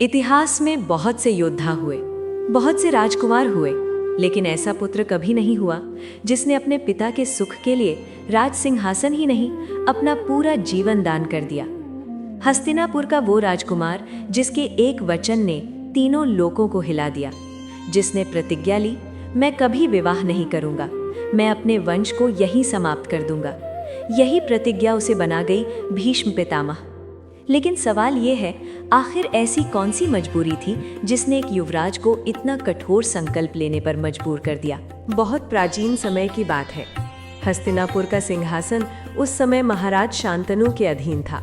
इतिहास में बहुत से योद्धा हुए, बहुत से राजकुमार हुए, लेकिन ऐसा पुत्र कभी नहीं हुआ जिसने अपने पिता के सुख के लिए राज सिंहासन ही नहीं, अपना पूरा जीवन दान कर दिया। हस्तिनापुर का वो राजकुमार जिसके एक वचन ने तीनों लोकों को हिला दिया, जिसने प्रतिज्ञा ली, मैं कभी विवाह नहीं करूंगा, मैं अपने वंश को यहीं समाप्त कर दूंगा। यही प्रतिज्ञा उसे बना गई भीष्म पितामह। लेकिन सवाल ये है, आखिर ऐसी कौन सी मजबूरी थी जिसने एक युवराज को इतना कठोर संकल्प लेने पर मजबूर कर दिया। बहुत प्राचीन समय की बात है। हस्तिनापुर का सिंहासन उस समय महाराज शांतनु के अधीन था।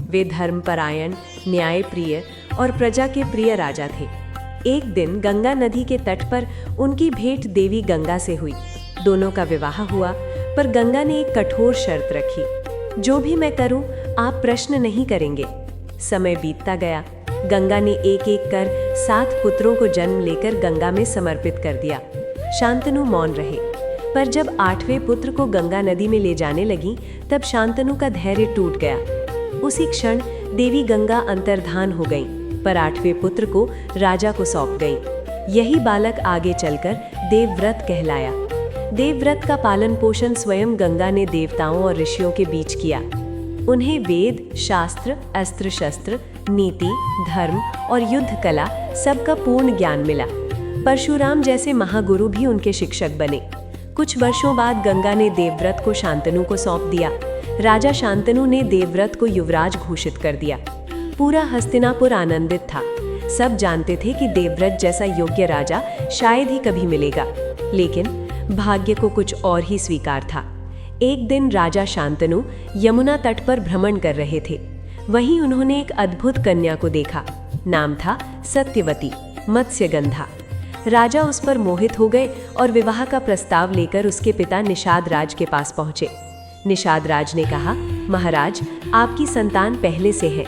वे धर्मपरायण, न्यायप्रिय और प्रजा के प्रिय राजा थे। एक दिन गंगा नदी के तट पर उनकी भेंट देवी गंगा से हुई। दोनों का विवाह हुआ, पर गंगा ने एक कठोर शर्त रखी, जो भी मैं करूं आप प्रश्न नहीं करेंगे। समय बीतता गया। गंगा ने एक एक कर 7 पुत्रों को जन्म लेकर गंगा में समर्पित कर दिया। शांतनु मौन रहे, पर जब 8वें पुत्र को गंगा नदी में ले जाने लगी, तब शांतनु का धैर्य टूट गया। उसी क्षण देवी गंगा अंतर्धान हो गई, पर 8वें पुत्र को राजा को सौंप गई। यही बालक आगे चलकर देवव्रत कहलाया। देवव्रत का पालन पोषण स्वयं गंगा ने देवताओं और ऋषियों के बीच किया। उन्हें वेद, शास्त्र, अस्त्र शस्त्र, नीति, धर्म और युद्ध कला सबका पूर्ण ज्ञान मिला। परशुराम जैसे महागुरु भी उनके शिक्षक बने। कुछ वर्षों बाद गंगा ने देवव्रत को शांतनु को सौंप दिया। राजा शांतनु ने देवव्रत को युवराज घोषित कर दिया। पूरा हस्तिनापुर आनंदित था। सब जानते थे कि देवव्रत जैसा योग्य राजा शायद ही कभी मिलेगा, लेकिन भाग्य को कुछ और ही स्वीकार था। एक दिन राजा शांतनु यमुना तट पर भ्रमण कर रहे थे। वहीं उन्होंने एक अद्भुत कन्या को देखा। नाम था सत्यवती, मत्स्यगंधा। राजा उस पर मोहित हो गए और विवाह का प्रस्ताव लेकर उसके पिता निषाद राज के पास पहुंचे। निषाद राज ने कहा, महाराज, आपकी संतान पहले से है।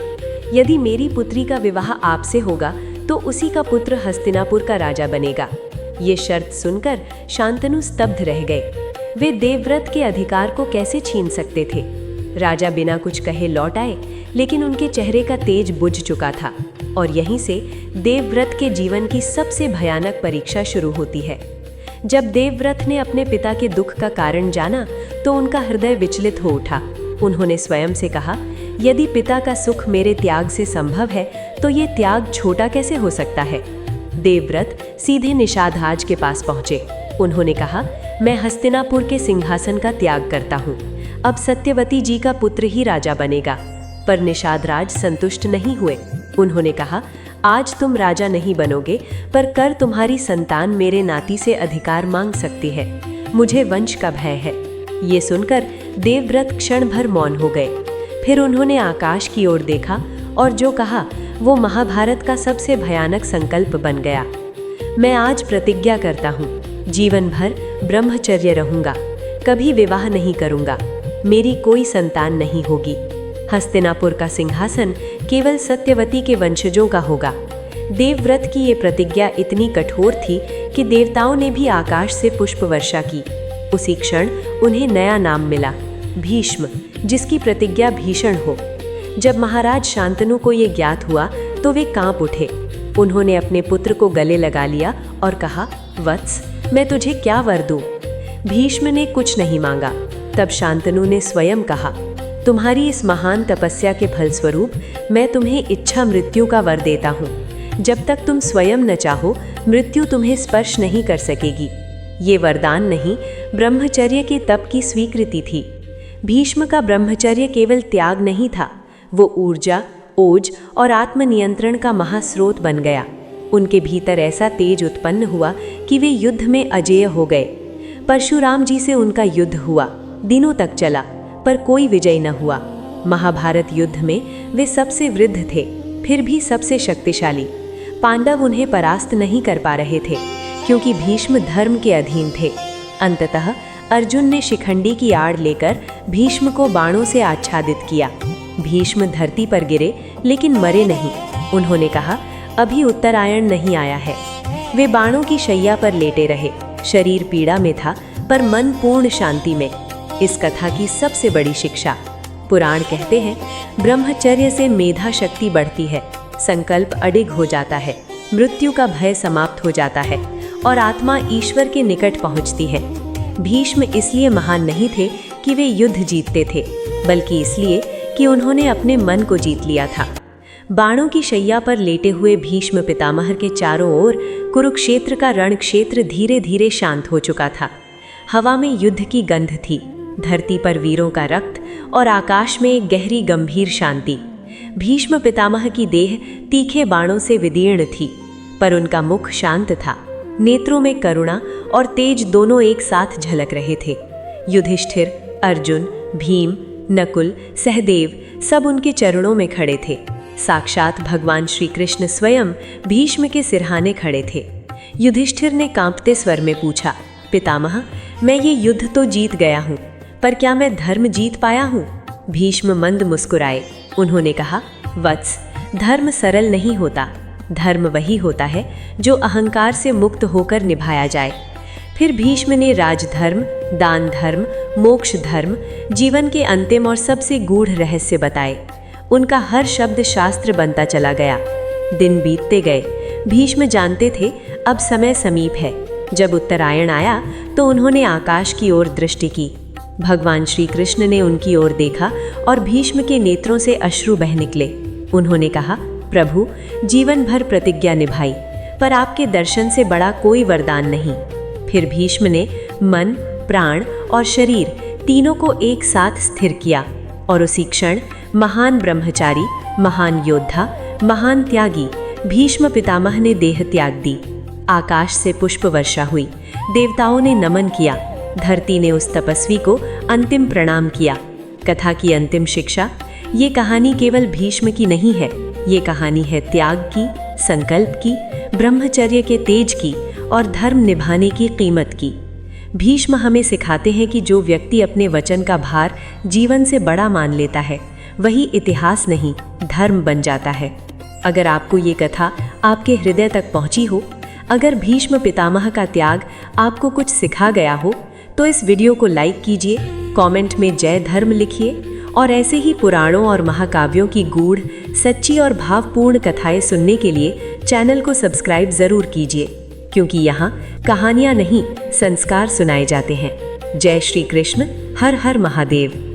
यदि मेरी पुत्री का विवाह आपसे होगा तो उसी का पुत्र हस्तिनापुर का राजा बनेगा। ये शर्त सुनकर शांतनु स्तब्ध रह गए। वे देवव्रत के अधिकार को कैसे छीन सकते थे? राजा बिना कुछ कहे लौट आए, लेकिन उनके चेहरे का तेज बुझ चुका था। और यहीं से देवव्रत के जीवन की सबसे भयानक परीक्षा शुरू होती है। जब देवव्रत ने अपने पिता के दुख का कारण जाना तो उनका हृदय विचलित हो उठा। उन्होंने स्वयं से कहा, यदि पिता का सुख मेरे त्याग से संभव है तो ये त्याग छोटा कैसे हो सकता है? देवव्रत सीधे निषाद राज के पास पहुंचे। उन्होंने कहा, मैं हस्तिनापुर के सिंहासन का त्याग करता हूँ। अब सत्यवती जी का पुत्र ही राजा बनेगा। पर निषाद राज संतुष्ट नहीं हुए। उन्होंने कहा, आज तुम राजा नहीं बनोगे, पर कर तुम्हारी संतान मेरे नाती से अधिकार मांग सकती है। मुझे वंश का भय है। ये सुनकर देवव्रत क्षण भर मौन हो गए। फिर उन्होंने आकाश की ओर देखा और जो कहा वो महाभारत का सबसे भयानक संकल्प बन गया। मैं आज प्रतिज्ञा करता हूँ, जीवन भर ब्रह्मचर्य रहूंगा, कभी विवाह नहीं करूंगा, मेरी कोई संतान नहीं होगी। हस्तिनापुर का सिंहासन केवल सत्यवती के वंशजों का होगा। देवव्रत की ये प्रतिज्ञा इतनी कठोर थी कि देवताओं ने भी आकाश से पुष्प वर्षा की। उसी क्षण उन्हें नया नाम मिला, भीष्म, जिसकी प्रतिज्ञा भीषण हो। जब महाराज शांतनु को ये ज्ञात हुआ तो वे कांप उठे। उन्होंने अपने पुत्र को गले लगा लिया और कहा, वत्स, मैं तुझे क्या वर दूं? भीष्म ने कुछ नहीं मांगा। तब शांतनु ने स्वयं कहा, तुम्हारी इस महान तपस्या के फलस्वरूप मैं तुम्हें इच्छा मृत्यु का वर देता हूँ। जब तक तुम स्वयं न चाहो, मृत्यु तुम्हें स्पर्श नहीं कर सकेगी। ये वरदान नहीं, ब्रह्मचर्य के तप की स्वीकृति थी। भीष्म का ब्रह्मचर्य केवल त्याग नहीं था, वो ऊर्जा, ओज और आत्मनियंत्रण का महास्रोत बन गया। उनके भीतर ऐसा तेज उत्पन्न हुआ कि वे युद्ध में अजेय हो गए। परशुराम जी से उनका युद्ध हुआ, दिनों तक चला, पर कोई विजय न हुआ। महाभारत युद्ध में वे सबसे वृद्ध थे, फिर भी सबसे शक्तिशाली। पांडव उन्हें परास्त नहीं कर पा रहे थे, क्योंकि भीष्म धर्म के अधीन थे। अंततः अर्जुन ने शिखंडी की आड़ लेकर भीष्म को बाणों से आच्छादित किया। भीष्म धरती पर गिरे, लेकिन मरे नहीं। उन्होंने कहा, अभी उत्तरायण नहीं आया है। वे बाणों की शैया पर लेटे रहे। शरीर पीड़ा में था, पर मन पूर्ण शांति में। इस कथा की सबसे बड़ी शिक्षा, पुराण कहते हैं, ब्रह्मचर्य से मेधा शक्ति बढ़ती है, संकल्प अडिग हो जाता है, मृत्यु का भय समाप्त हो जाता है और आत्मा ईश्वर के निकट पहुंचती है। भीष्म इसलिए महान नहीं थे कि वे युद्ध जीतते थे, बल्कि इसलिए कि उन्होंने अपने मन को जीत लिया था। बाणों की शैया पर लेटे हुए भीष्म पितामह के चारों ओर कुरुक्षेत्र का रण क्षेत्र धीरे धीरे शांत हो चुका था। हवा में युद्ध की गंध थी, धरती पर वीरों का रक्त और आकाश में एक गहरी गंभीर शांति। भीष्म पितामह की देह तीखे बाणों से विदीर्ण थी, पर उनका मुख शांत था। नेत्रों में करुणा और तेज दोनों एक साथ झलक रहे थे। युधिष्ठिर, अर्जुन, भीम, नकुल, सहदेव सब उनके चरणों में खड़े थे। साक्षात भगवान श्री कृष्ण स्वयं भीष्म के सिरहाने खड़े थे। युधिष्ठिर ने कांपते स्वर में पूछा, पितामह, मैं ये युद्ध तो जीत गया हूँ, पर क्या मैं धर्म जीत पाया हूँ? भीष्म मंद मुस्कुराए। उन्होंने कहा, वत्स, धर्म सरल नहीं होता। धर्म वही होता है जो अहंकार से मुक्त होकर निभाया जाए। फिर भीष्म ने राजधर्म, दान धर्म, मोक्ष धर्म, जीवन के अंतिम और सबसे गूढ़ रहस्य बताए। उनका हर शब्द शास्त्र बनता चला गया। दिन बीतते गए। भीष्म जानते थे अब समय समीप है। जब उत्तरायण आया तो उन्होंने आकाश की ओर दृष्टि की। भगवान श्री कृष्ण ने उनकी ओर देखा और भीष्म के नेत्रों से अश्रु बह निकले। उन्होंने कहा, प्रभु, जीवन भर प्रतिज्ञा निभाई, पर आपके दर्शन से बड़ा कोई वरदान नहीं। फिर भीष्म ने मन, प्राण और शरीर तीनों को एक साथ स्थिर किया और उसी क्षण महान ब्रह्मचारी, महान योद्धा, महान त्यागी भीष्म पितामह ने देह त्याग दी। आकाश से पुष्प वर्षा हुई, देवताओं ने नमन किया, धरती ने उस तपस्वी को अंतिम प्रणाम किया। कथा की अंतिम शिक्षा, ये कहानी केवल भीष्म की नहीं है, ये कहानी है त्याग की, संकल्प की, ब्रह्मचर्य के तेज की और धर्म निभाने की कीमत की। भीष्म हमें सिखाते हैं कि जो व्यक्ति अपने वचन का भार जीवन से बड़ा मान लेता है, वही इतिहास नहीं, धर्म बन जाता है। अगर आपको ये कथा आपके हृदय तक पहुंची हो, अगर भीष्म पितामह का त्याग आपको कुछ सिखा गया हो, तो इस वीडियो को लाइक कीजिए, कमेंट में जय धर्म लिखिए और ऐसे ही पुराणों और महाकाव्यों की गूढ़, सच्ची और भावपूर्ण कथाएं सुनने के लिए चैनल को सब्सक्राइब जरूर कीजिए, क्योंकि यहाँ कहानियाँ नहीं, संस्कार सुनाए जाते हैं। जय श्री कृष्ण, हर हर महादेव।